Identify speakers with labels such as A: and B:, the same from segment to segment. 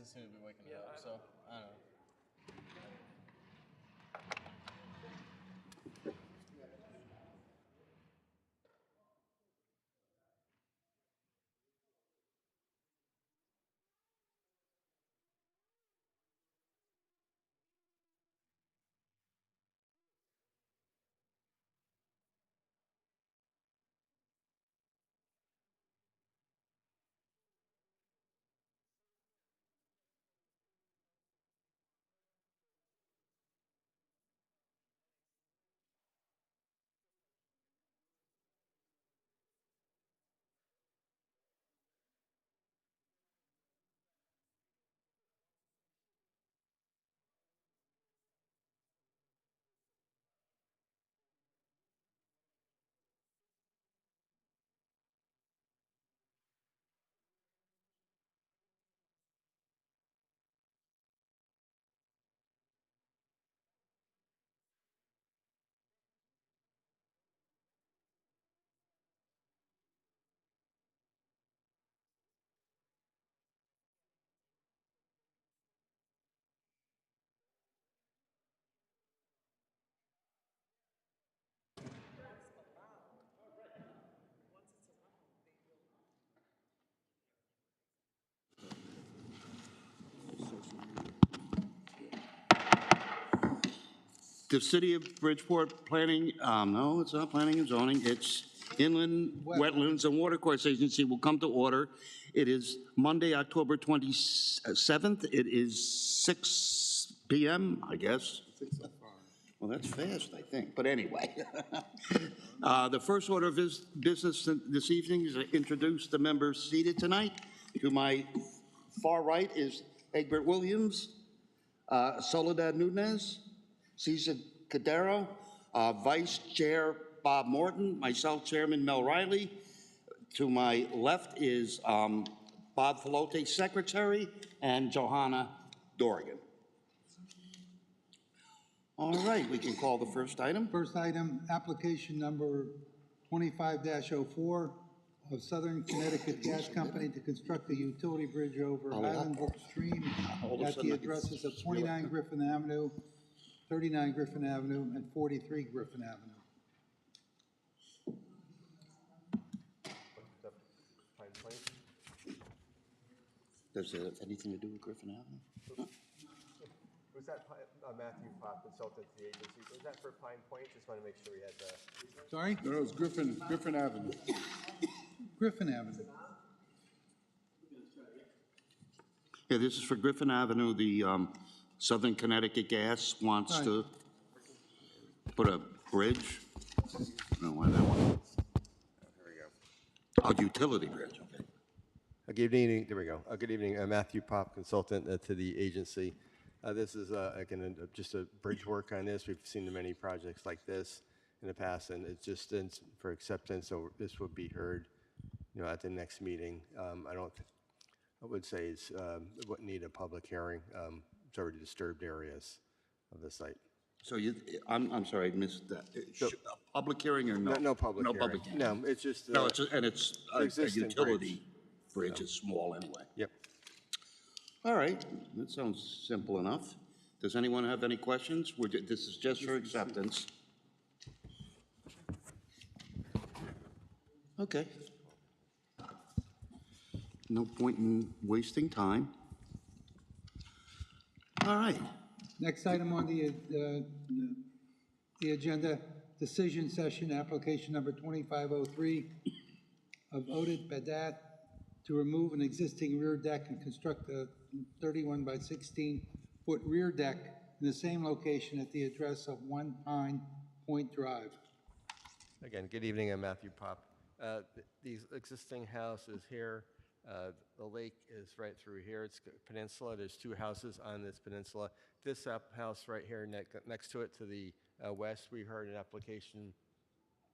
A: just seem to be waking it up, so I don't know.
B: The City of Bridgeport Planning, no, it's not Planning and Zoning, it's Inland Wetlands and Watercourse Agency will come to order. It is Monday, October 27th. It is 6 p.m., I guess. Well, that's fast, I think, but anyway. The first order of business this evening is to introduce the members seated tonight. To my far right is Egbert Williams, Soledad Nunez, Cesar Cadero, Vice Chair Bob Morton, myself, Chairman Mel Riley. To my left is Bob Filote, Secretary, and Johanna Dorgan. All right, we can call the first item.
C: First item, application number 25-04 of Southern Connecticut Gas Company to construct a utility bridge over Highland Brook Stream at the addresses of 29 Griffin Avenue, 39 Griffin Avenue, and 43 Griffin Avenue.
B: Does it have anything to do with Griffin Avenue?
D: Was that Matthew Pop, consultant to the agency? Was that for Pine Point? Just want to make sure we had the...
C: Sorry?
E: No, it was Griffin Avenue.
C: Griffin Avenue.
B: Yeah, this is for Griffin Avenue. The Southern Connecticut Gas wants to put a bridge. No, why that one?
D: Here we go.
B: A utility bridge, okay.
D: Good evening. There we go. Good evening. Matthew Pop, consultant to the agency. This is again just a bridge work on this. We've seen many projects like this in the past, and it's just for acceptance. So this will be heard, at the next meeting. I would say it wouldn't need a public hearing. It's already disturbed areas of the site.
B: So I'm sorry, I missed that. A public hearing or no?
D: No public hearing.
B: Public hearing.
D: No, it's just...
B: No, it's a utility bridge.
D: So.
B: It's small anyway.
D: Yep.
B: All right, that sounds simple enough. Does anyone have any questions? This is just for acceptance. Okay. No point in wasting time. All right.
C: Next item on the agenda, decision session, application number 2503 of Oded Badat to remove an existing rear deck and construct a 31 by 16 foot rear deck in the same location at the address of 1 Pine Point Drive.
D: Again, good evening. I'm Matthew Pop. The existing house is here. The lake is right through here. It's a peninsula. There's two houses on this peninsula. This house right here next to it to the west, we heard an application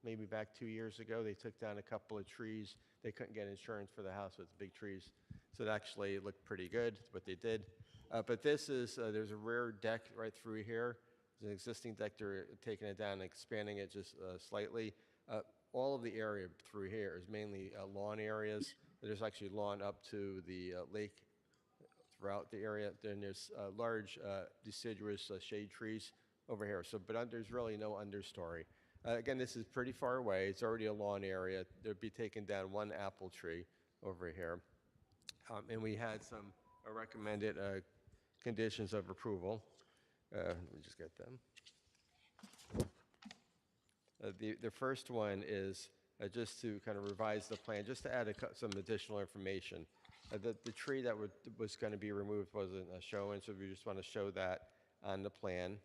D: maybe back 2 years ago. They took down a couple of trees. They couldn't get insurance for the house with big trees. So it actually looked pretty good, what they did. But this is, there's a rear deck right through here. There's an existing deck. They're taking it down and expanding it just slightly. All of the area through here is mainly lawn areas. There's actually lawn up to the lake throughout the area. Then there's large deciduous shade trees over here. So, but there's really no understory. Again, this is pretty far away. It's already a lawn area. They'll be taking down one apple tree over here. And we had some recommended conditions of approval. Let me just get them. The first one is just to kind of revise the plan, just to add some additional information. The tree that was going to be removed wasn't shown, so we just want to show that on the plan.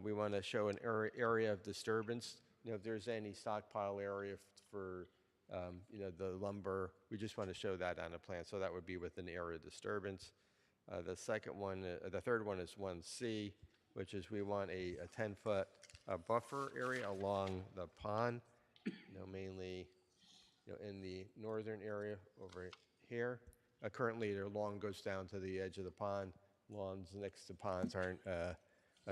D: We want to show an area of disturbance. If there's any stockpile area for the lumber, we just want to show that on the plan. So that would be with an area of disturbance. The third one is 1C, which is we want a 10-foot buffer area along the pond, mainly in the northern area over here. Currently, their lawn goes down to the edge of the pond. Lawns next to ponds aren't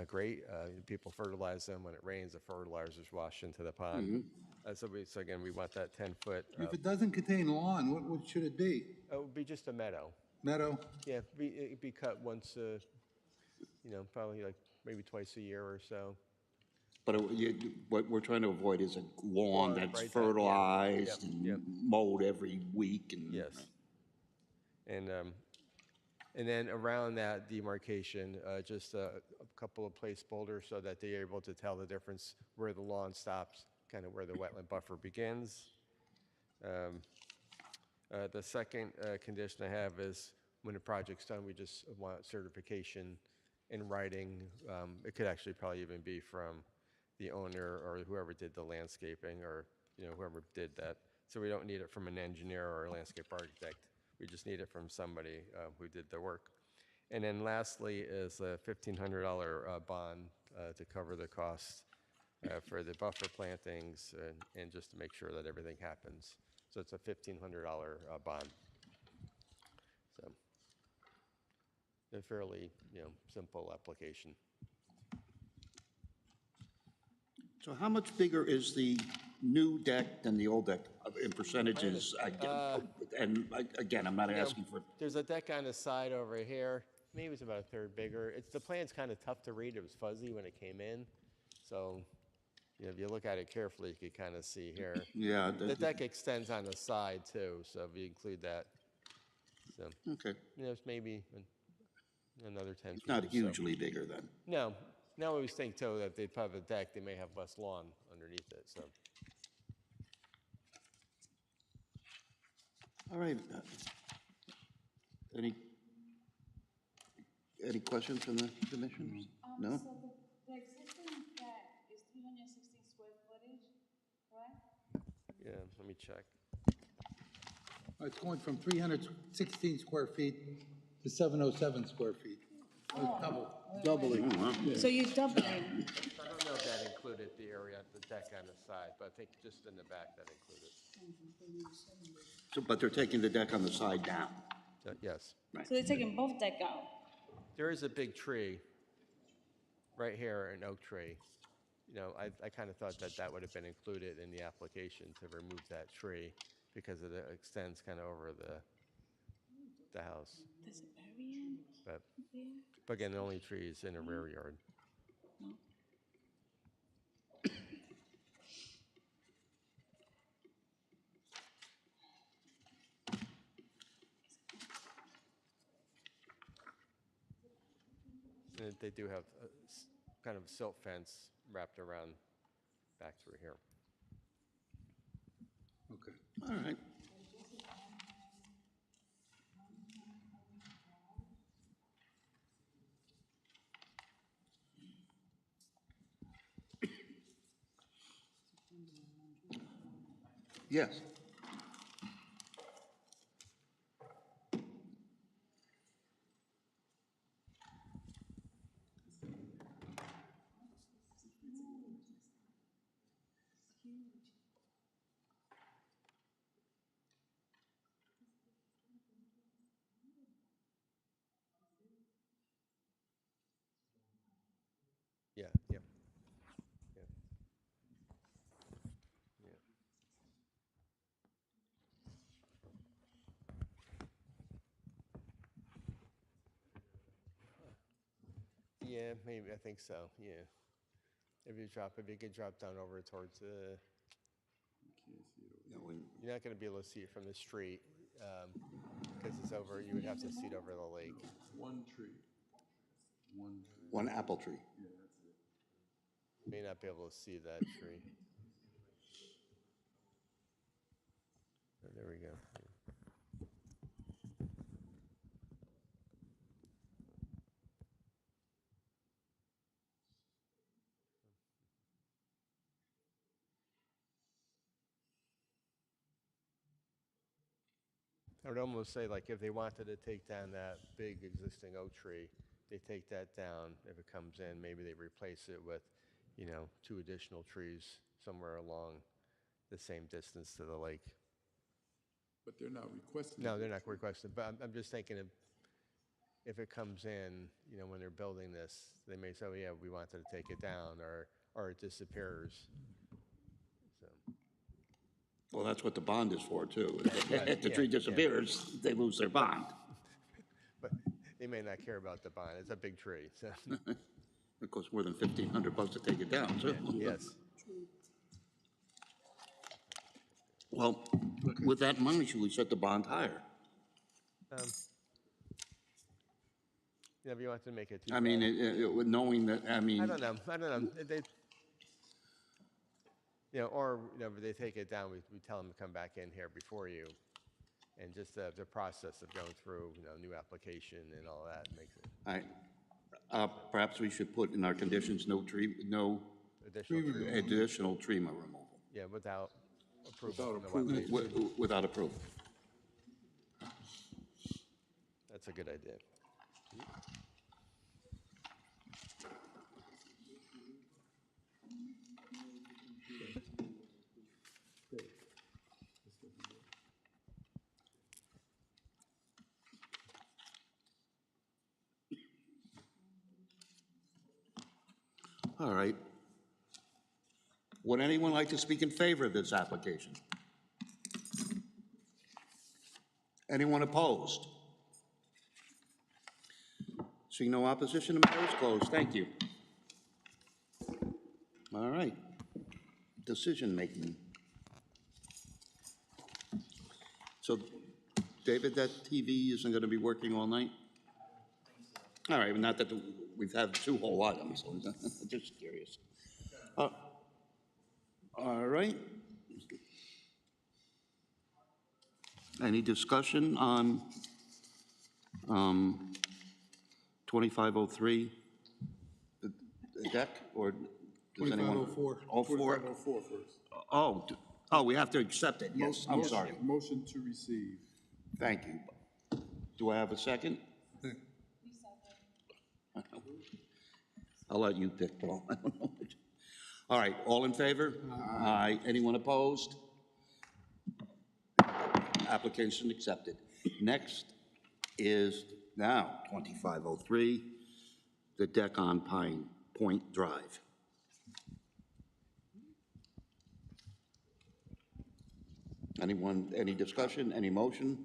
D: great. People fertilize them. When it rains, the fertilizers wash into the pond. So again, we want that 10-foot.
C: If it doesn't contain lawn, what should it be?
D: It would be just a meadow.
C: Meadow?
D: Yeah, it'd be cut once, probably like maybe twice a year or so.
B: But what we're trying to avoid is a lawn that's
D: right,
B: fertilized
D: yep.
B: and mowed every week. And
D: Yes. And then around that demarcation, just a couple of place boulders so that they're able to tell the difference where the lawn stops, kind of where the wetland buffer begins. The second condition I have is when the project's done, we just want certification in writing. It could actually probably even be from the owner or whoever did the landscaping or whoever did that. So we don't need it from an engineer or a landscape architect. We just need it from somebody who did the work. And then lastly is a $1,500 bond to cover the costs for the buffer plantings and just to make sure that everything happens. So it's a $1,500 bond. So a fairly simple application.
B: so how much bigger is the new deck than the old deck in percentages? And again, I'm not asking for,
D: There's a deck on the side over here. Maybe it's about a third bigger. The plan's kind of tough to read. It was fuzzy when it came in. So if you look at it carefully, you can kind of see here.
B: yeah.
D: The deck extends on the side too, so if you include that. So,
B: Okay,
D: it's maybe another 10 feet.
B: not
D: or so.
B: hugely bigger then.
D: No. Now we always think too that they have a deck, they may have less lawn underneath it, so.
B: All right. Any questions from the commission? No?
F: So the existing deck is 316 square footage, right?
D: Yeah, let me check.
C: It's going from 316 square feet to 707 square feet. Doubling.
B: Oh, wow.
F: So you're doubling.
D: I don't know if that included the area, the deck on the side, but I think just in the back that included.
B: So, but they're taking the deck on the side down.
D: So, yes.
F: So they're taking both deck out.
D: There is a big tree right here, an oak tree. I kind of thought that would have been included in the application to remove that tree because it extends kind of over the house.
F: There's a variant
D: But
F: there.
D: again, the only tree is in a rear yard. And they do have a kind of silt fence wrapped around back through here.
C: Okay.
B: All right. Yes.
D: Yeah, yeah. Yeah. Yeah, maybe, I think so, yeah. If you could drop down over towards the,
B: Yeah, we-
D: you're not gonna be able to see it from the street, because it's over, you would have to see it over the lake.
E: One tree. One tree.
B: One apple tree.
E: Yeah, that's it.
D: May not be able to see that tree. Oh, there we go. I would almost say, like, if they wanted to take down that big existing oak tree, they take that down. If it comes in, maybe they replace it with, 2 additional trees somewhere along the same distance to the lake.
E: But they're not requesting.
D: No, they're not requesting, but I'm just thinking if it comes in, when they're building this, they may say, oh, yeah, we wanted to take it down, or it disappears. So,
B: Well, that's what the bond is for, too. If the
D: yeah,
B: tree
D: yeah.
B: disappears, they lose their bond.
D: but they may not care about the bond. It's a big tree, so,
B: It costs more than $1,500 to take it down, too.
D: yes.
B: Well, with that money, should we set the bond higher?
D: If you want to make it too
B: I mean,
D: bad.
B: knowing that, I mean.
D: I don't know. They, or, if they take it down, we tell them to come back in here before you. And just the process of going through, new application and all that makes it
B: All right. Perhaps we should put in our conditions, no
D: additional. tree-
B: additional tree removal,
D: Yeah, without approval from the wetlands.
B: without approval.
D: That's a good idea.
B: All right. Would anyone like to speak in favor of this application? Anyone opposed? Seeing no opposition, the matter is closed. Thank you. All right. Decision-making. So, David, that TV isn't going to be working all night? All right, not that we've had 2 whole items, so just curious. All right. Any discussion on 2503, the deck, or does anyone?
C: 2504.
B: 04?
E: 2504 first.
B: Oh, we have to accept it, yes, I'm sorry.
E: Motion to receive.
B: Thank you. Do I have a second? I'll let you pick, Paul. I don't know. All right, all in favor? Aye. Anyone opposed? Application accepted. Next is now 2503, the deck on Pine Point Drive. Anyone, any discussion, any motion?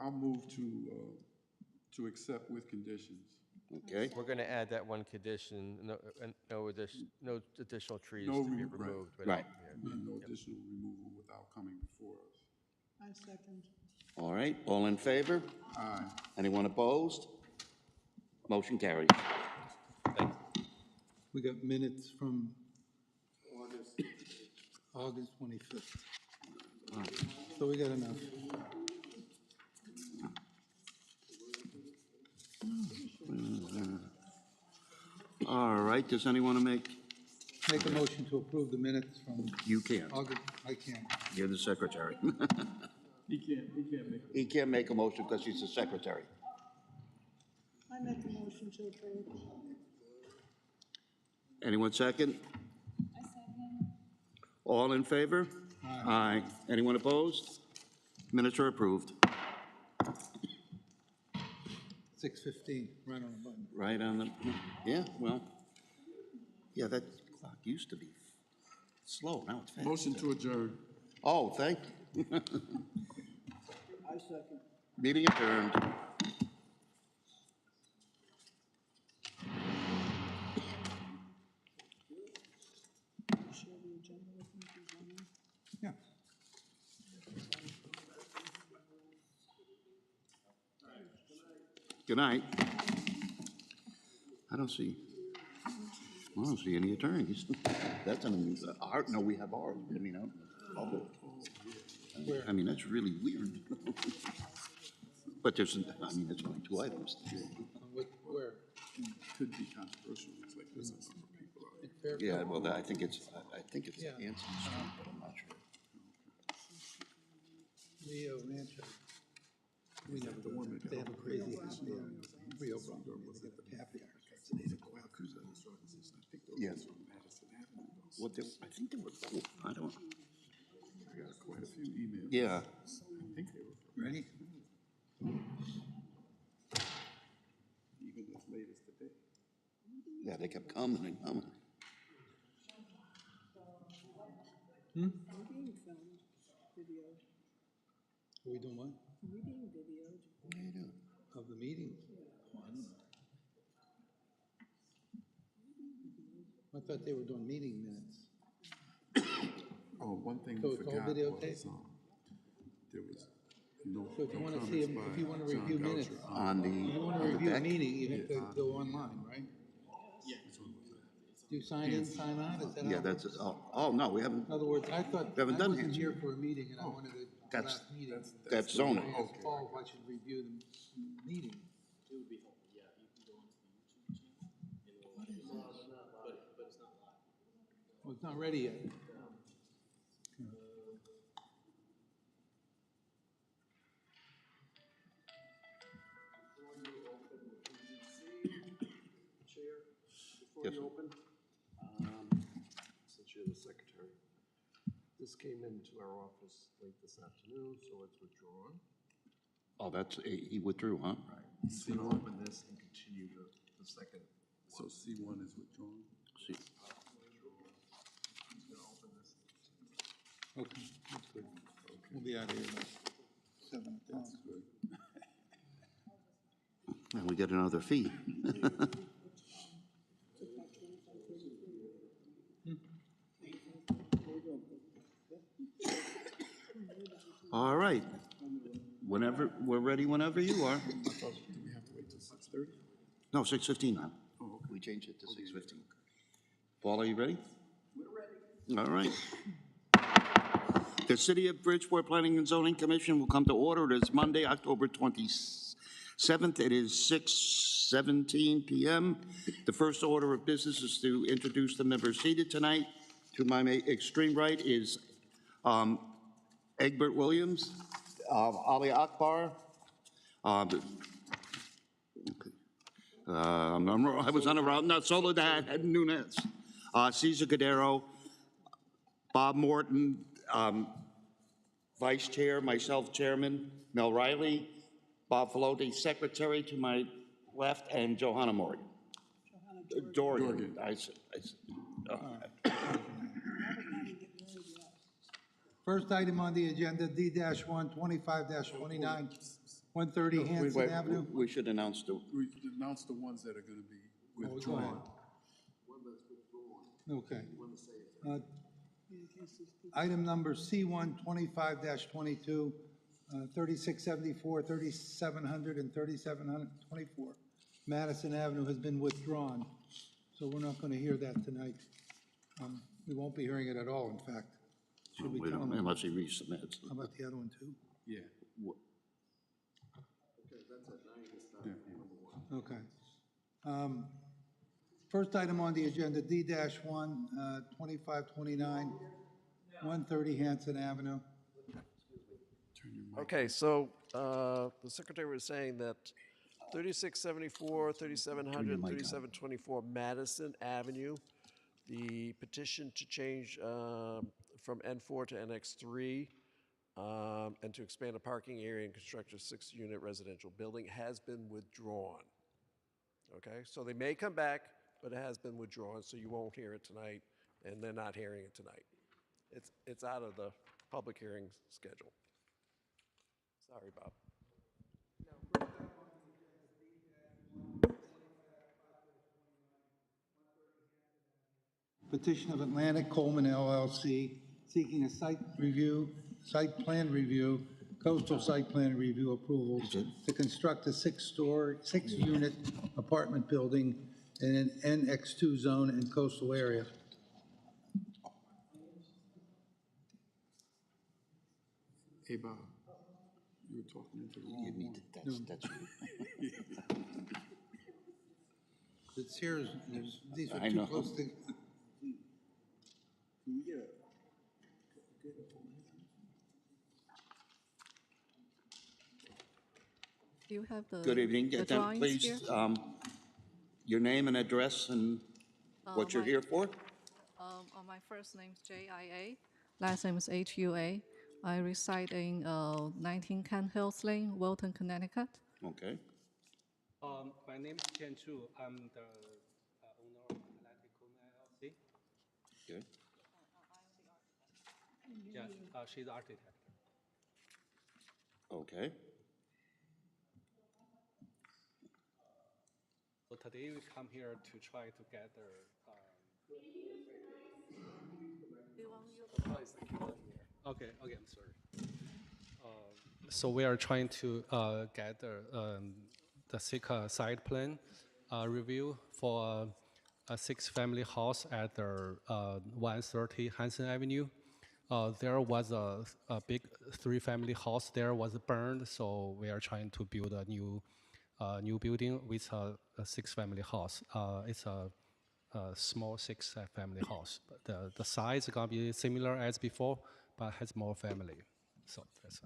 E: I'll move to accept with conditions.
B: Okay,
D: We're going to add that one condition, no additional trees
E: No
D: to be
E: remo- right.
D: removed.
B: Right.
E: No additional removal without coming before us.
F: I second.
B: all right, all in favor?
E: Aye.
B: Anyone opposed? Motion carries.
D: Thank you.
C: We got minutes from August 25th. So we got enough.
B: All right, does anyone want to make?
C: Make a motion to approve the minutes from
B: You can.
C: August, I can't.
B: You're the secretary.
E: He can't make.
B: He can't make a motion because he's the secretary.
F: I make a motion to approve.
B: Anyone second?
F: I second.
B: All in favor? Aye. Anyone opposed? Minutes are approved.
C: 6:15, right on the button.
B: Right on the, yeah, well, yeah, that clock used to be slow, now it's fast.
E: Motion to adjourn.
B: Oh, thank you.
C: I second.
B: Meeting adjourned.
C: Yeah.
B: Good night. I don't see any attorneys. That's unusual. No, we have ours, I mean, out in the public. I mean, that's really weird. But there's, I mean, it's only 2 items.
C: Where?
E: Could be controversial, it's like there's a number of people out
C: In Fairfield?
B: Yeah, well, I think it's
C: Yeah.
B: Anson Street, but I'm not sure.
C: Rio Rancho. We never go there. They have a crazy house there. Rio Bronco, they got a happy hour.
B: Yeah. What they, I think they were both, I don't,
E: I got quite a few emails.
B: yeah.
E: I think they were
C: Ready?
E: even as late as today.
B: Yeah, they kept coming and coming.
C: Are we doing what?
B: What are you doing?
C: Of the meeting? Oh, I don't know. I thought they were doing meeting minutes.
E: Oh, one thing
C: So
E: we
C: it's all
E: forgot
C: videotaped?
E: was, there was no.
C: So if you
E: no
C: want to
E: comments
C: see them,
E: by
C: if you want to
E: John
C: review
E: Goucher
C: minutes,
B: On the,
C: if you want to
B: on the
C: review a
B: deck?
C: meeting, you have to go online, right? Do you sign in, sign out, is that how?
B: Yeah,
C: it
B: that's,
C: works?
B: oh, no, we haven't,
C: In other words, I thought,
B: We haven't
C: I
B: done
C: wasn't
B: hands.
C: here for a meeting and I wanted to,
B: That's-
C: last meeting.
B: that's zoning.
C: I asked Paul if I should review the meeting.
A: It would be helpful, yeah, you can go into the YouTube channel. But it's not live.
C: Well, it's not ready yet.
G: Chair, before
B: Yes,
G: you
B: sir.
G: open, since you're the secretary, this came into our office late this afternoon, so it's withdrawn.
B: Oh, that's, he withdrew, huh?
G: He's going to open this and continue the second.
E: So C1 is withdrawn?
B: See,
G: He's going to open this.
C: Okay, that's good. We'll be out of here by 7 o'clock.
E: Good.
B: and we get another fee. All right. Whenever, we're ready whenever you are.
E: Do we have to wait till 6:30?
B: No, 6:15 now.
E: Oh, okay.
B: We changed it to 6:15. Paul, are you ready? We're ready. All right. The City of Bridgeport Planning and Zoning Commission will come to order. It is Monday, October 27th. It is 6:17 PM. The first order of business is to introduce the members seated tonight. To my extreme right is Egbert Williams, Ali Akbar, okay. I was on a route, not Soledad Nunez, Cesar Cadero, Bob Morton, Vice Chair, myself Chairman, Mel Riley, Bob Falodi, Secretary to my left, and Johanna Morgan. Dorgan.
C: First item on the agenda, D-1, 25-29, 130 Hanson Avenue.
B: We should announce the,
E: We announced the ones that are going to be
C: Oh, go
E: withdrawn.
C: ahead. Okay. Item number C1, 25-22, 3674, 3700, and 3724 Madison Avenue has been withdrawn, so we're not going to hear that tonight. We won't be hearing it at all, in fact. Should we tell them?
B: unless he resubmits.
C: How about the other one, too?
E: Yeah.
C: Okay. First item on the agenda, D-1, 2529, 130 Hanson Avenue.
G: Okay, so the secretary was saying that 3674, 3700, 3724 Madison Avenue, the petition to change from N4 to NX3 and to expand a parking area and construct a 6-unit residential building has been withdrawn. Okay, so they may come back, but it has been withdrawn, so you won't hear it tonight, and they're not hearing it tonight. It's out of the public hearing schedule. Sorry, Bob.
C: Petition of Atlantic Coleman LLC seeking a site plan review, coastal site plan review approvals to construct a six-unit apartment building in an NX2 zone in coastal area.
E: Hey, Bob, you were talking into the wrong
B: You need
E: one.
B: to, that's
C: It's here, these are
B: I
C: too
B: know.
C: close to.
H: Do you have the
B: Good evening.
H: the
B: Then
H: drawings
B: please,
H: here?
B: your name and address and what you're here for?
H: My first name is J-I-A, last name is H-U-A. I reside in 19 Kent Hills Lane, Wilton, Connecticut.
B: Okay.
A: My name is Tian Chu. I'm the owner of Atlantic Home LLC.
B: Good.
A: Yes, she's the architect.
B: Okay.
A: So today we come here to try to gather. Okay, I'm sorry. So we are trying to gather the SICA site plan review for a six-family house at the 130 Hanson Avenue. There was a big three-family house there was burned, so we are trying to build a new building with a six-family house. It's a small six-family house. But the size is gonna be similar as before, but has more family. So that's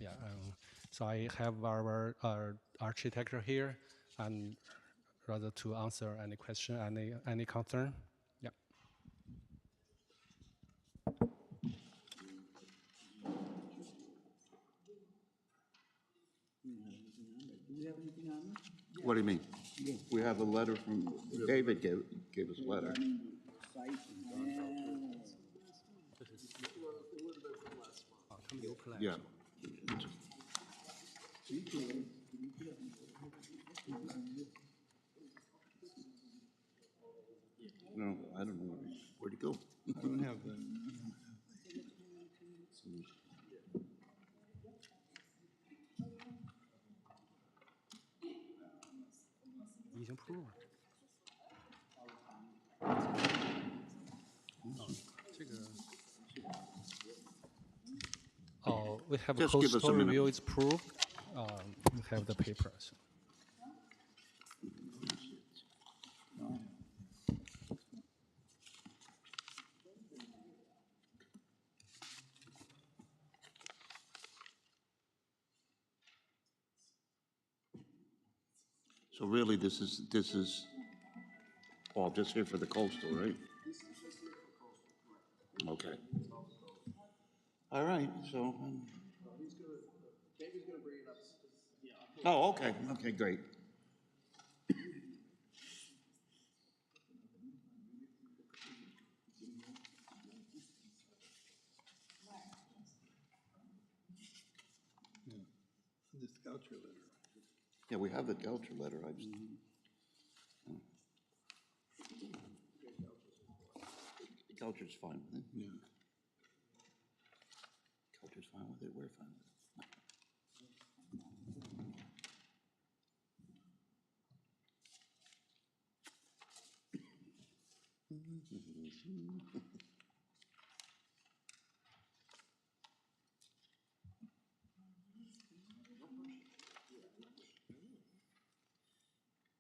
A: yeah. So I have our architect here, and rather to answer any question, any concern. Yeah.
B: What do you mean? We have a letter from, David gave us a letter. Yeah. No, I don't know where'd it go.
C: I don't have the.
A: We have a
B: Just give us a
A: coastal
B: minute.
A: review. It's approved. We have the papers.
B: So really, this is all just here for the coastal, right? Okay. All right, so. Oh, okay, okay, great.
C: This voucher letter.
B: Yeah, we have the Goucher letter, I just. Goucher's fine with it.
C: Yeah.
B: Goucher's fine with it, we're fine with it.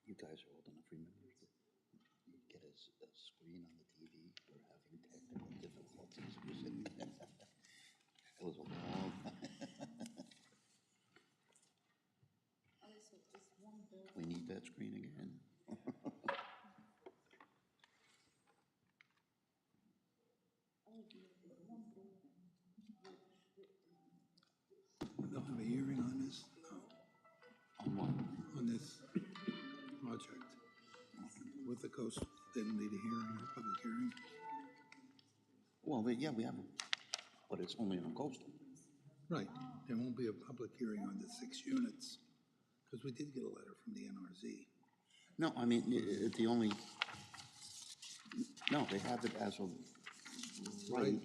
B: You guys are old enough, remember to get a screen on the TV. We're having technical difficulties. It was a long We need that screen again.
C: They'll have a hearing on this? No.
B: On what?
C: On this project with the coast, they don't need a hearing, a public hearing?
B: Well, yeah, we have, but it's only on coastal.
C: Right, there won't be a public hearing on the 6 units, because we did get a letter from the NRZ.
B: No, I mean, the only, no, they have it as of Right.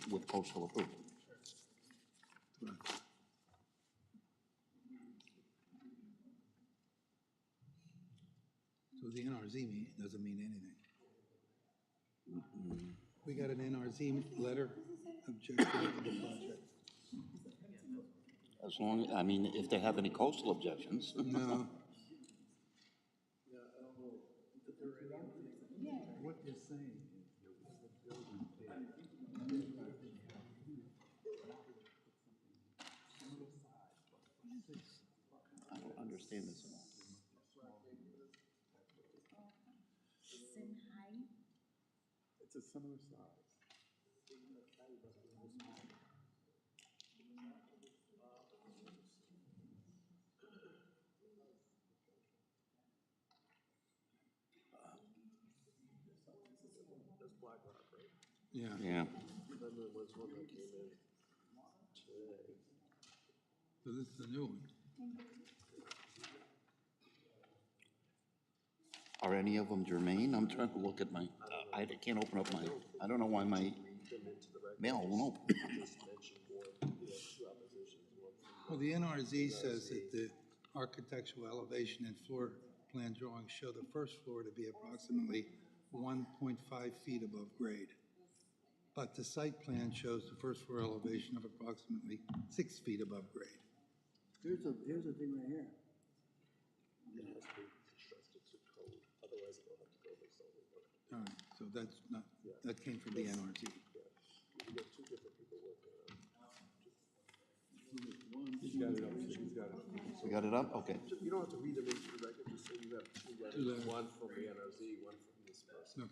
B: With coastal approval.
C: So the doesn't mean anything. We got an NRZ letter objecting to the project.
B: As long, I mean, if they have any coastal objections.
C: No. What you're saying
B: I don't understand this at all.
E: It's a similar size.
C: Yeah.
B: Yeah.
G: Then there was one that came in today.
C: So this is a new one.
B: Are any of them germane? I'm trying to look at my, I can't open up my, I don't know why my mail won't open.
C: Well, the NRZ says that the architectural elevation and floor plan drawings show the first floor to be approximately 1.5 feet above grade. But the site plan shows the first floor elevation of approximately 6 feet above grade. Here's a thing right here. All right, so that's not, that came from the NRZ.
B: We got it up? Okay.
G: You don't have to read them into the record, just say you have two letters, one from the NRZ, one from this person.
C: No.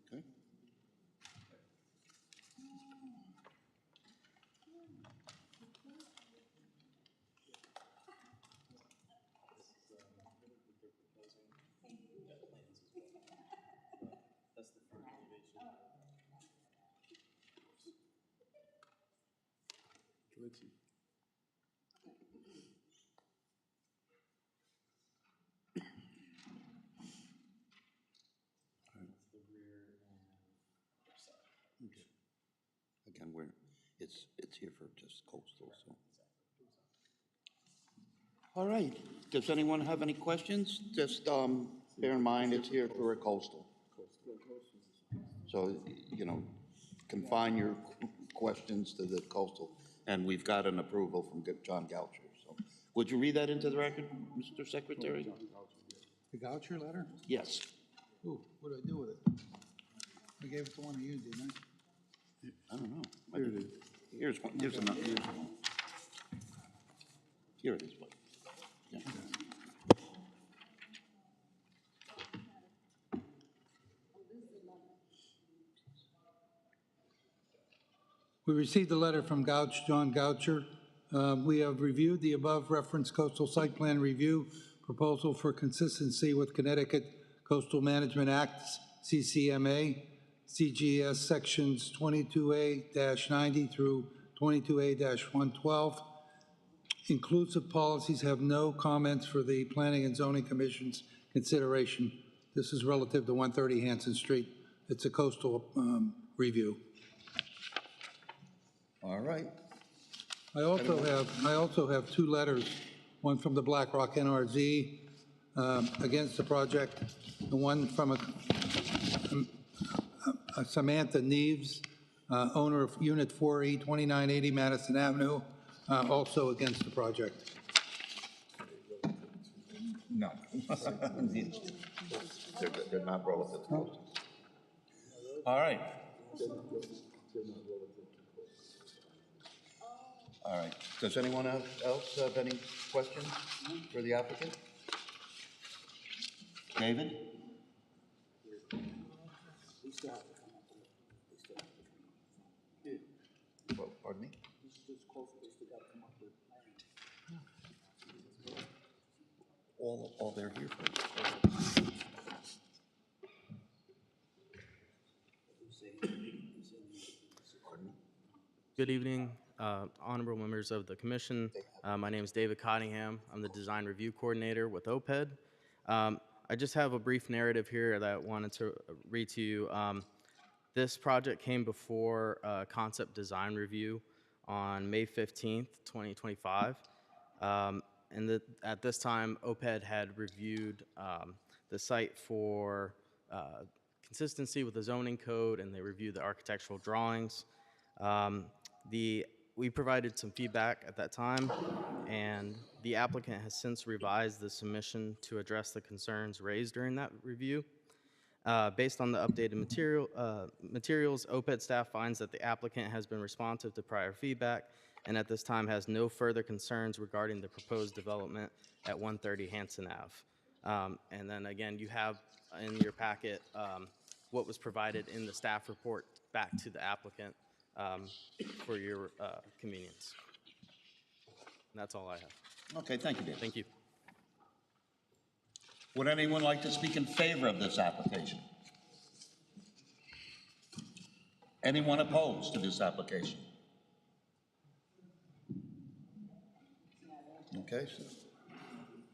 B: Okay.
E: Glitchy.
B: Again, it's here for just coastal, so. All right. Does anyone have any questions? Just, bear in mind, it's here for a coastal. So, you know, confine your questions to the coastal, and we've got an approval from John Goucher, so. Would you read that into the record, Mr. Secretary?
C: The Goucher letter?
B: Yes.
C: Ooh, what do I do with it? I gave it to one of you, didn't I?
B: I don't know.
E: Here it is.
B: Here's one, here's another, here's one. Here it is, Mike. Yeah.
C: We received a letter from John Goucher. We have reviewed the above referenced coastal site plan review proposal for consistency with Connecticut Coastal Management Act, CCMA, CGS sections 22A-90 through 22A-112. Inclusive policies have no comments for the Planning and Zoning Commission's consideration. This is relative to 130 Hanson Street. It's a coastal review.
B: All right.
C: I also have two letters, one from the Black Rock NRZ against the project, and one from a Samantha Neves, owner of Unit 4E, 2980 Madison Avenue, also against the project.
B: No. They're not relevant. All right. All right. Does anyone else have any questions for the applicant? David? Well, pardon me? All they're here for.
I: Good evening, honorable members of the commission. My name is David Cottingham. I'm the design review coordinator with OPED. I just have a brief narrative here that I wanted to read to you. This project came before concept design review on May 15th, 2025. At this time, OPED had reviewed the site for consistency with the zoning code, and they reviewed the architectural drawings. We provided some feedback at that time, and the applicant has since revised the submission to address the concerns raised during that review. Based on the updated materials, OPED staff finds that the applicant has been responsive to prior feedback and at this time has no further concerns regarding the proposed development at 130 Hanson Ave. And then again, you have in your packet what was provided in the staff report back to the applicant for your convenience. And that's all I have.
B: Okay, thank you, Dave.
I: Thank you.
B: Would anyone like to speak in favor of this application? Anyone opposed to this application? Okay, so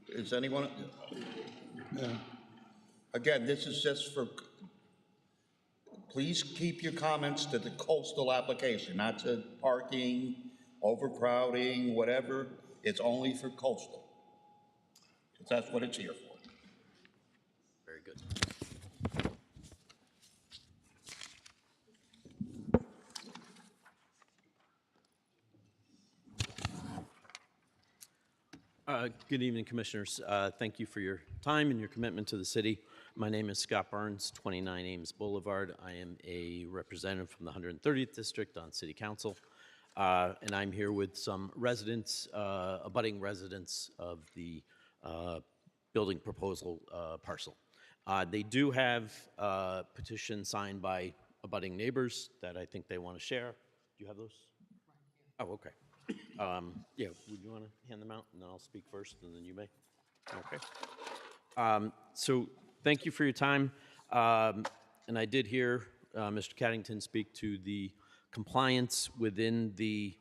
B: is anyone? Again, this is just for, please keep your comments to the coastal application, not to parking, overcrowding, whatever. It's only for coastal. That's what it's here for.
I: Very good.
J: Good evening, Commissioners. Thank you for your time and your commitment to the city. My name is Scott Barnes, 29 Ames Boulevard. I am a representative from the 130th District on City Council, and I'm here with some residents, abutting residents of the building proposal parcel. They do have a petition signed by abutting neighbors that I think they want to share. Do you have those? Oh, okay. Yeah, would you want to hand them out, and then I'll speak first, and then you may? Okay. So thank you for your time. And I did hear Mr. Caddington speak to the compliance within the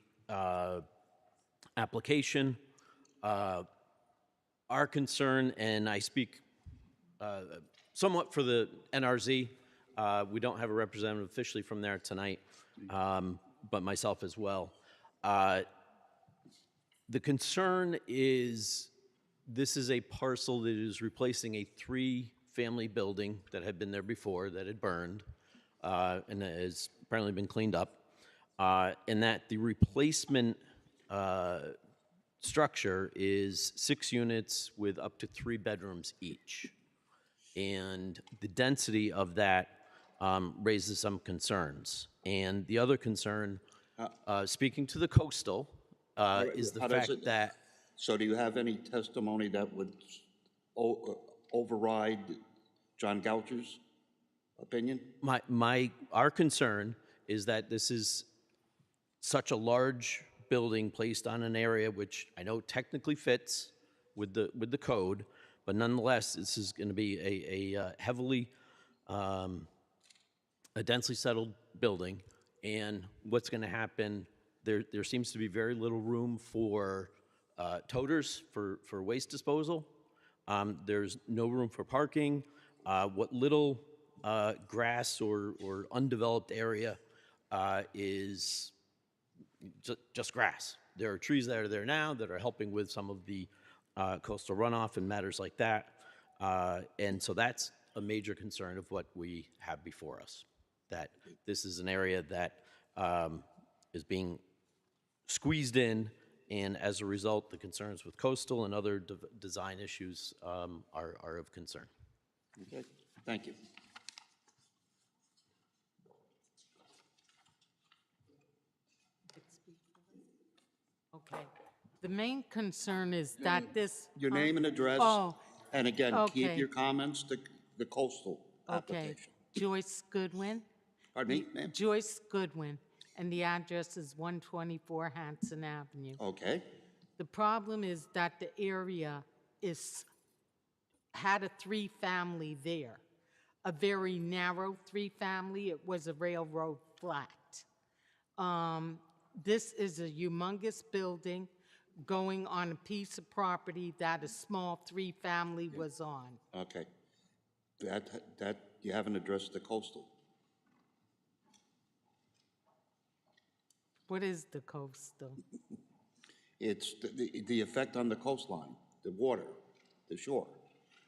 J: application. Our concern, and I speak somewhat for the NRZ, we don't have a representative officially from there tonight, but myself as well. The concern is this is a parcel that is replacing a 3-family building that had been there before that had burned and has apparently been cleaned up, and that the replacement structure is 6 units with up to 3 bedrooms each. And the density of that raises some concerns. And the other concern, speaking to the coastal, is the fact that...
B: So do you have any testimony that would override John Goucher's opinion?
J: Our concern is that this is such a large building placed on an area which I know technically fits with the code, but nonetheless, this is going to be a heavily, a densely settled building. And what's going to happen, there seems to be very little room for toters for waste disposal. There's no room for parking. What little grass or undeveloped area is just grass. There are trees that are there now that are helping with some of the coastal runoff and matters like that. And so that's a major concern of what we have before us, that this is an area that is being squeezed in, and as a result, the concerns with coastal and other design issues are of concern.
B: Okay, thank you.
K: Okay. The main concern is that this...
B: Your name and address.
K: Oh,
B: And again, keep
K: okay.
B: your comments to the coastal
K: okay.
B: application.
K: Joyce Goodwin.
B: Pardon me, ma'am?
K: Joyce Goodwin, and the address is 124 Hanson Avenue.
B: Okay.
K: The problem is that the area had a 3-family there, a very narrow 3-family. It was a railroad flat. This is a humongous building going on a piece of property that a small 3-family was on.
B: Okay. That, you haven't addressed the coastal.
K: What is the coastal?
B: It's the effect on the coastline, the water, the shore.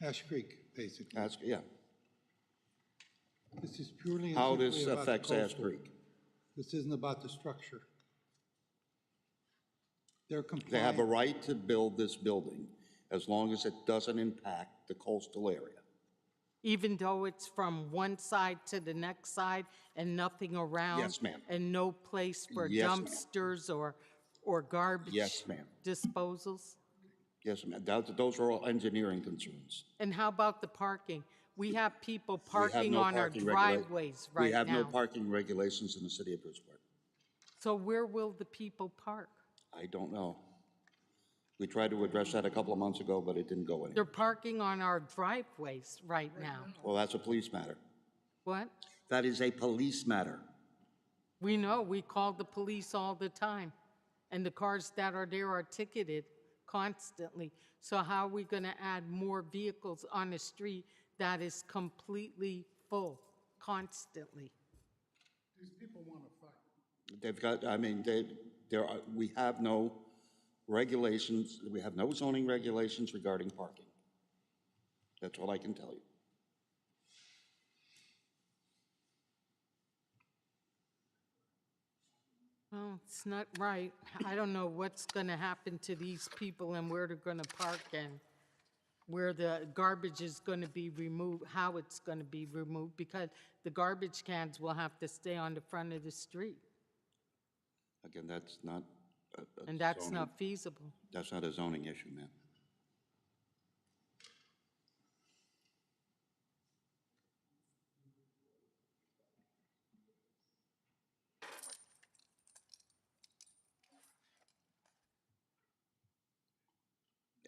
C: Ash Creek, basically.
B: That's, yeah.
C: This is purely and
B: How
C: simply
B: this
C: about the
B: affects Ash
C: coastal.
B: Creek.
C: This isn't about the structure. They're
B: They have a
C: complying.
B: right to build this building as long as it doesn't impact the coastal area.
K: Even though it's from one side to the next side and nothing around?
B: Yes, ma'am.
K: And no place for
B: Yes, ma'am.
K: dumpsters or garbage?
B: Yes, ma'am.
K: Disposals?
B: Yes, ma'am. Those are all engineering concerns.
K: And how about the parking? We have people
B: We have
K: parking
B: no
K: on our
B: parking
K: driveways right
B: We have no
K: now.
B: parking regulations in the city of Bridgeport.
K: So where will the people park?
B: I don't know. We tried to address that a couple of months ago, but it didn't go
K: They're
B: anywhere.
K: parking on our driveways right now.
B: Well, that's a police matter.
K: What?
B: That is a police matter.
K: We know, we call the police all the time, and the cars that are there are ticketed constantly. So how are we gonna add more vehicles on a street that is completely full constantly?
E: These people want to fight.
B: They've got, I mean, we have no regulations, we have no zoning regulations regarding parking. That's all I can tell you.
K: Well, it's not right. I don't know what's gonna happen to these people and where they're gonna park and where the garbage is gonna be removed, how it's gonna be removed, because the garbage cans will have to stay on the front of the street,
B: Again, that's not a
K: and that's
B: zoning-
K: not feasible.
B: That's not a zoning issue, ma'am.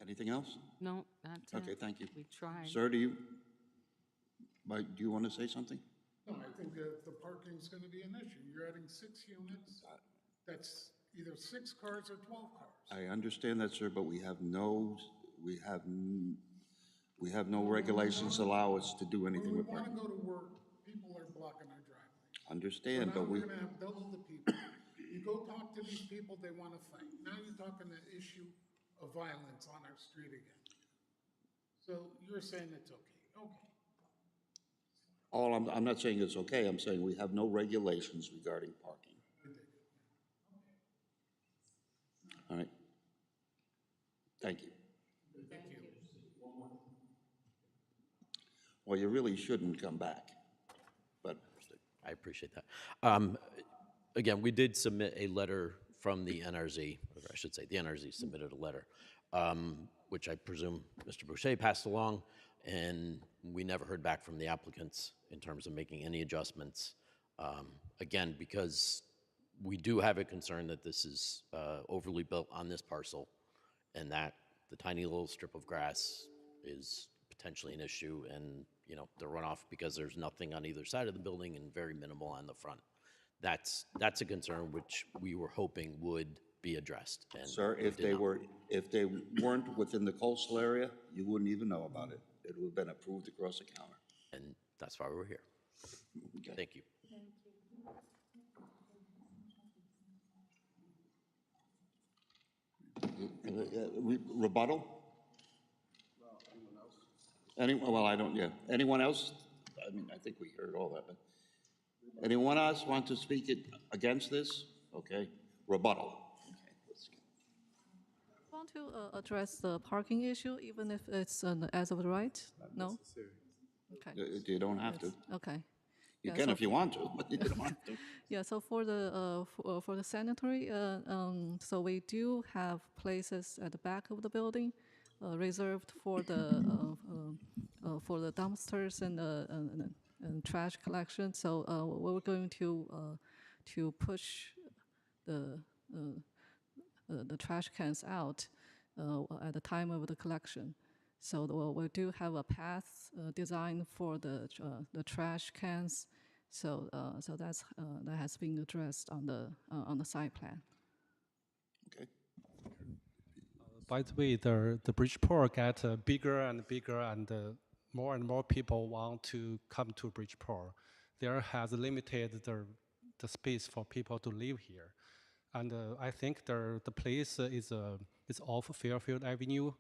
B: Anything else?
K: No, that's it.
B: Okay, thank you.
K: We tried.
B: Sir, do you want to say something?
E: No, I think the parking's gonna be an issue. You're adding 6 units. That's either 6 cars or 12 cars.
B: I understand that, sir, but we have no regulations allow us to do
E: When
B: anything
E: we
B: with
E: wanna
B: parking.
E: go to work, people are blocking our driveways.
B: Understand,
E: So now
B: but we,
E: we're gonna have double the people. You go talk to these people, they wanna fight. Now you're talking the issue of violence on our street again. So you're saying it's okay. Okay.
B: I'm not saying it's okay, I'm saying we have no regulations regarding parking. All right. Thank you.
E: Thank you.
B: Well, you really shouldn't come back, but
J: I appreciate that. Again, we did submit a letter from the NRZ, or I should say, the NRZ submitted a letter, which I presume Mr. Boucher passed along, and we never heard back from the applicants in terms of making any adjustments. Again, because we do have a concern that this is overly built on this parcel, and that the tiny little strip of grass is potentially an issue, and the runoff, because there's nothing on either side of the building and very minimal on the front. That's a concern which we were hoping would be addressed. And
B: sir,
J: it did not.
B: if they weren't within the coastal area, you wouldn't even know about it. It would have been approved across the counter.
J: And that's why we're here.
B: Okay.
J: Thank you.
B: Rebuttal? Well, I don't, yeah. Anyone else? I mean, I think we heard all that, but anyone else want to speak against this? Okay, rebuttal.
H: Want to address the parking issue, even if it's as of right? No? Okay.
B: You don't have to.
H: Okay.
B: You
H: Yeah,
B: can
H: so
B: if you want to, but you don't have to.
H: Yeah, so for the sanitary, so we do have places at the back of the building reserved for the dumpsters and trash collection. So we're going to push the trash cans out at the time of the collection. So we do have a path designed for the trash cans. So that has been addressed on the site plan.
B: Okay.
A: By the way, the Bridgeport get bigger and bigger and more and more people want to come to Bridgeport. There has limited the space for people to live here. And I think the place is off Fairfield Avenue.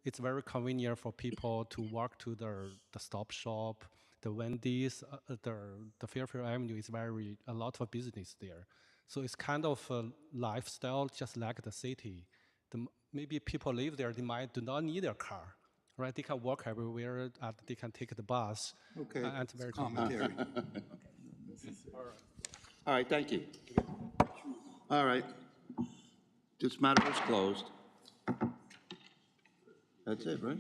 A: It's very convenient for people to walk to the stop shop, the Wendy's. The Fairfield Avenue is a lot of business there. So it's kind of a lifestyle just like the city. Maybe people live there, they might do not need a car, right? They can walk everywhere, and they can take the bus.
C: Okay,
A: And it's very
C: commentary.
B: All right, thank you. All right. This matter is closed. That's it, right?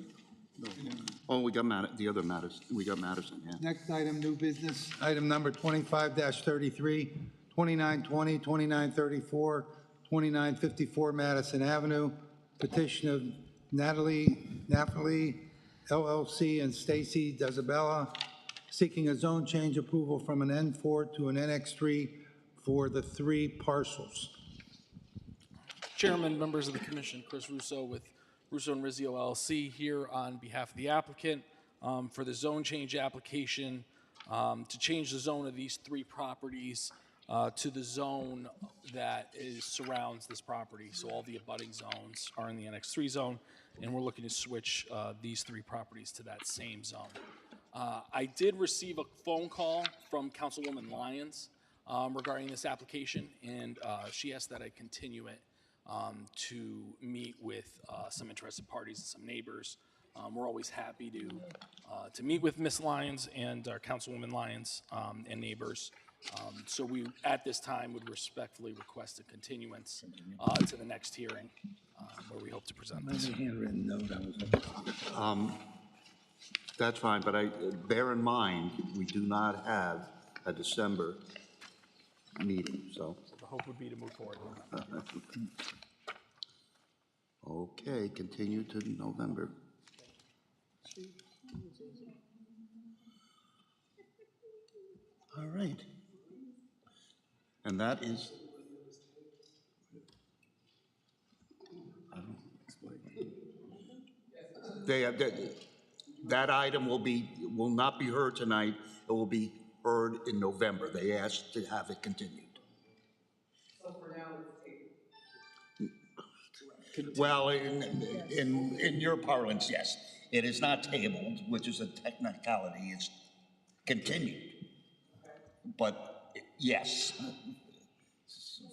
B: Oh, we got the other matters. We got Madison, yeah.
C: Next item, new business, item number 25-33, 2920, 2934, 2954 Madison Avenue, petition of Natalie LLC and Stacy Dezabella, seeking a zone change approval from an N4 to an NX3 for the 3 parcels.
L: Chairman, members of the commission, Chris Russo with Russo and Rizzio LLC here on behalf of the applicant for the zone change application to change the zone of these 3 properties to the zone that surrounds this property. So all the abutting zones are in the NX3 zone, and we're looking to switch these 3 properties to that same zone. I did receive a phone call from Councilwoman Lyons regarding this application, and she asked that I continue it to meet with some interested parties and some neighbors. We're always happy to meet with Ms. Lyons and our Councilwoman Lyons and neighbors. So we, at this time, would respectfully request a continuance to the next hearing where we hope to present this.
C: Handwritten note,
B: That's fine, but bear in mind, we do not have a December meeting, so.
L: The hope would be to move forward.
B: Okay, continue to November. All right. And that is. That item will not be heard tonight. It will be heard in November. They asked to have it continued. So for now, it's tabled. Well, in your parlance, yes. It is not tabled, which is a technicality. It's continued. But yes,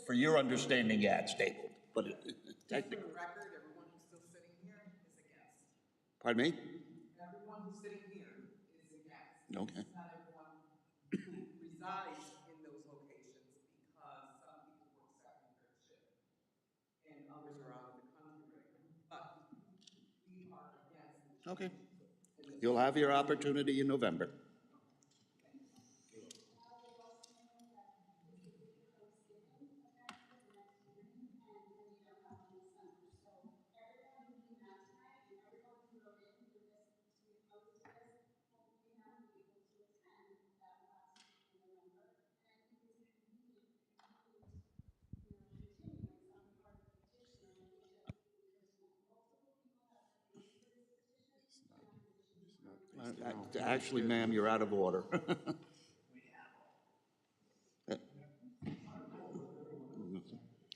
B: for your understanding, yeah, it's tabled. But technically. For the record, everyone who's still sitting here is a guest. Pardon me? Everyone who's sitting here is a guest. Okay. Not everyone who resides in those locations because some people work second, third shift, and others are out of the country right now. But we are a guest. Okay. You'll have your opportunity in November. Actually, ma'am, you're out of order.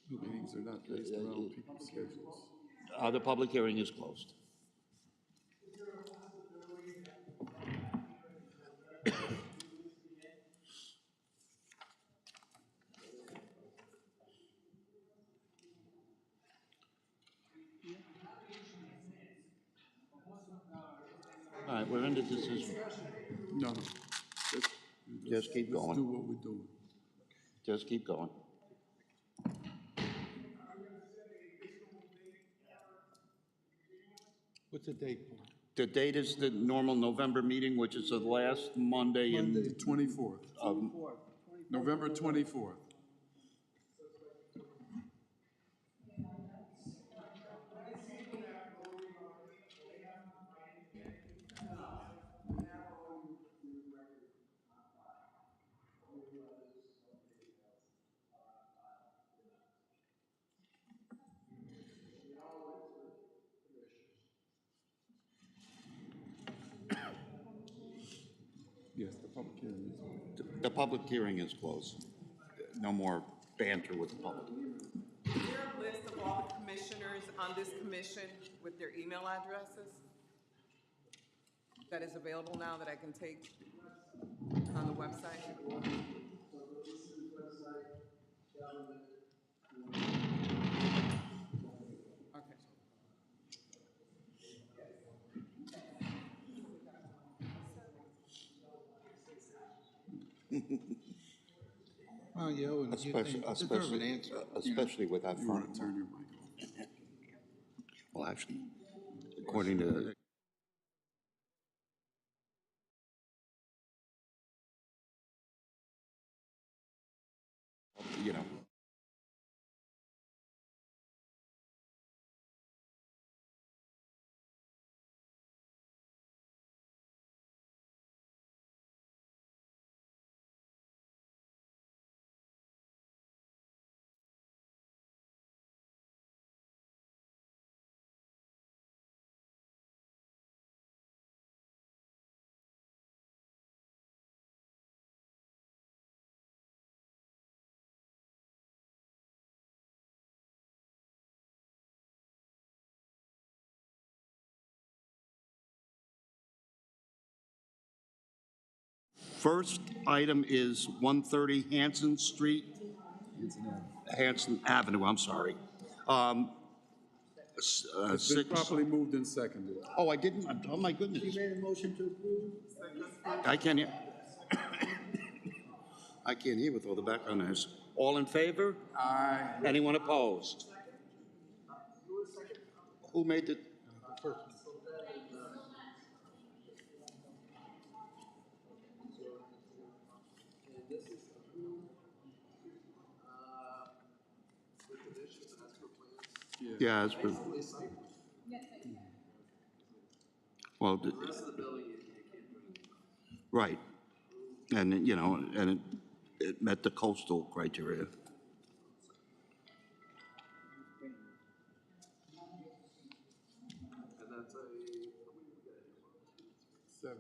M: Meetings are not based around people's schedules.
B: The public hearing is closed. All right, we're into decision.
M: No.
B: Just keep going.
M: Let's do what we're doing.
B: Just keep going.
C: What's the date?
B: The date is the normal November meeting, which is the last Monday in.
M: The 24th. November 24th. Yes, the public hearing is over.
B: The public hearing is closed. No more banter with the public.
N: Is there a list of all the commissioners on this commission with their email addresses that is available now that I can take on the website? Okay.
C: Well, yeah, and you deserve an answer.
B: Especially with that
M: You want
B: firm.
M: to turn your mic on?
B: Well, actually, according to, you know, first item is 130 Hanson Street. Hanson Avenue, I'm sorry.
M: It's been
B: Six.
M: properly moved and seconded.
B: Oh, I didn't, oh my goodness.
C: You made a motion to approve?
B: I can't hear. I can't hear with all the background noise. All in favor?
M: Aye.
B: Anyone opposed? Who made the? Yeah, it's been. Well, right. And, you know, and it met the coastal criteria.
M: Seven.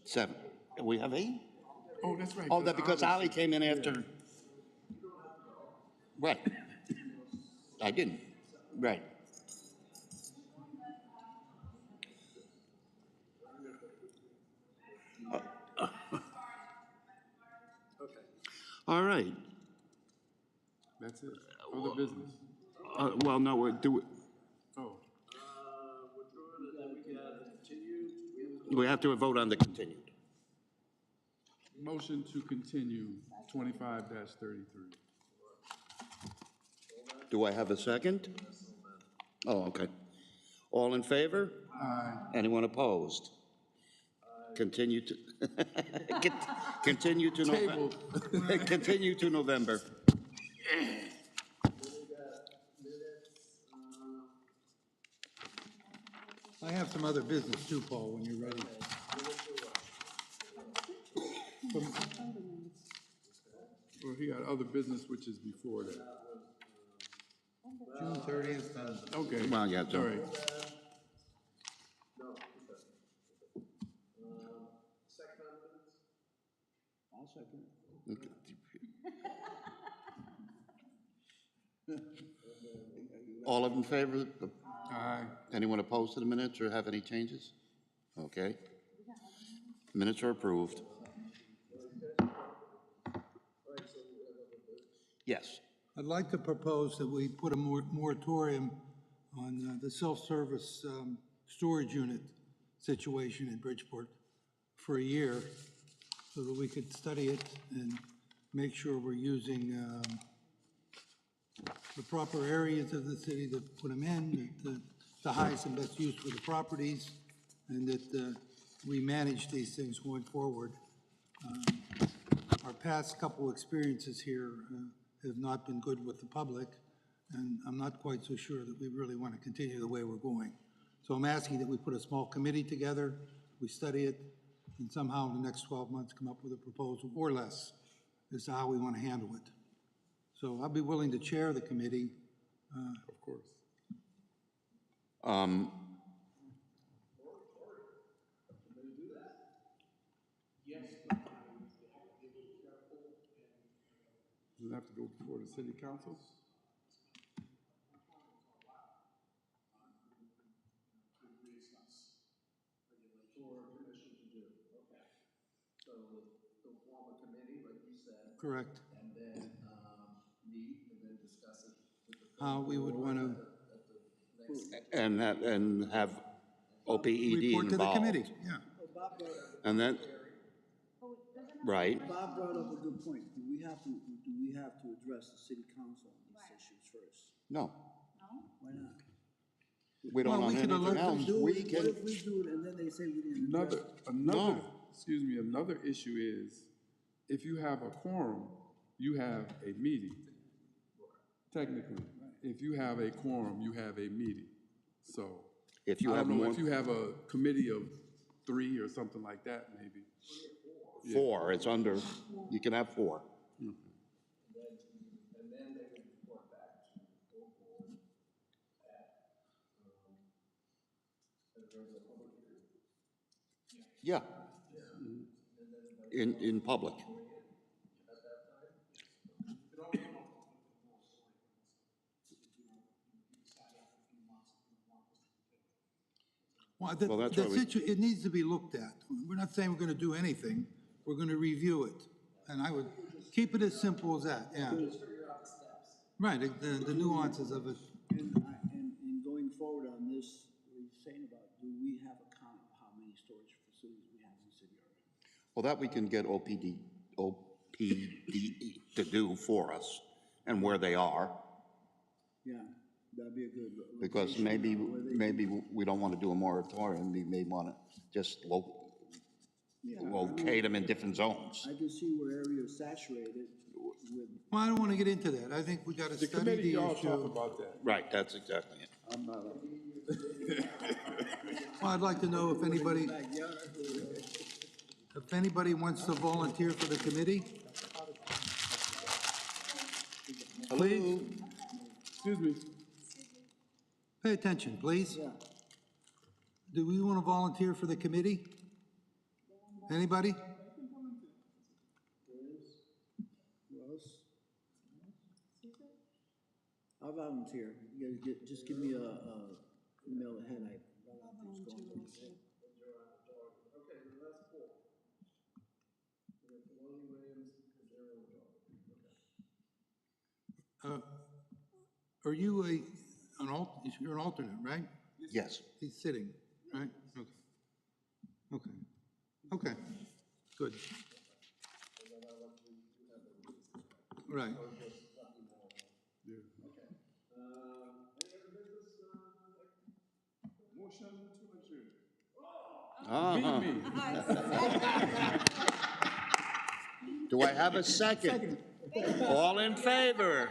B: 7. We have 8?
M: Oh, that's right.
B: Oh, that because Ali came in after. Right. I didn't. Right. All right.
M: That's it. Other business.
B: Well, no, we're doing.
M: Oh,
B: We have to vote on the continued.
M: motion to continue 25-33.
B: Do I have a second? Oh, okay. All in favor?
M: Aye.
B: Anyone opposed? Continue to, continue to November. Continue to November.
C: I have some other business too, Paul, when you're ready.
M: Well, he got other business, which is before that.
C: June 30th, and
M: Okay.
B: Well, yeah,
M: All right.
B: All of in favor?
M: Aye.
B: Anyone opposed to the minutes or have any changes? Okay. Minutes are approved. Yes.
C: I'd like to propose that we put a moratorium on the self-service storage unit situation in Bridgeport for a year so that we could study it and make sure we're using the proper areas of the city to put them in, the highest and best use for the properties, and that we manage these things going forward. Our past couple experiences here have not been good with the public, and I'm not quite so sure that we really want to continue the way we're going. So I'm asking that we put a small committee together, we study it, and somehow in the next 12 months come up with a proposal or less as to how we want to handle it. So I'll be willing to chair the committee.
M: Of course. Does it have to go before the city council?
C: Correct. How we would want to
B: And have OPED
C: report to the
B: involved.
C: committee, yeah.
B: And then, right,
O: Bob brought up a good point. Do we have to address the city council on these issues first?
B: no,
O: Why not?
B: we don't
C: Well,
B: on
C: we could
B: anything
C: alert them.
B: else.
O: Do
B: We
O: it, what
B: can,
O: if we do it and then they say we didn't address
M: Another,
O: it?
M: excuse me, another issue is, if you have a quorum, you have a meeting. Technically, if you have a quorum, you have a meeting. So,
B: if you
M: I
B: have
M: don't know,
B: more,
M: if you have a committee of 3 or something like that, maybe.
B: 4, it's under, you can have 4. Yeah. In public.
C: Well,
B: Well, that's why
C: it needs to be looked at. We're not saying we're going to do anything. We're going to review it. And I would keep it as simple as that, yeah. Right, the nuances of it.
O: And going forward on this, what you're saying about, do we have a count of how many storage facilities we have in the city already?
B: Well, that we can get OPDE to do for us and where they are,
O: Yeah, that'd be a good.
B: because
O: location
B: maybe,
O: of where they-
B: maybe we don't want to do a moratorium, we may want to just
O: Yeah, I
B: locate
O: mean,
B: them in different zones.
O: I can see where areas saturated with,
C: Well, I don't want to get into that. I think we got to
M: The
C: study
M: committee,
C: the
M: y'all talk
C: issue.
M: about that.
B: Right, that's exactly it.
O: I'm not.
C: Well, I'd like to know if anybody wants to volunteer for the committee. Please,
M: Excuse me.
C: pay attention, please.
O: Yeah.
C: Do we want to volunteer for the committee? Anybody?
O: Who else? I'll volunteer. You guys just give me a email ahead.
C: Are you you're an alternate, right?
B: Yes.
C: He's sitting, right? Okay. Okay. Okay, good. Right.
B: Uh-huh. Do I have a second? All in favor?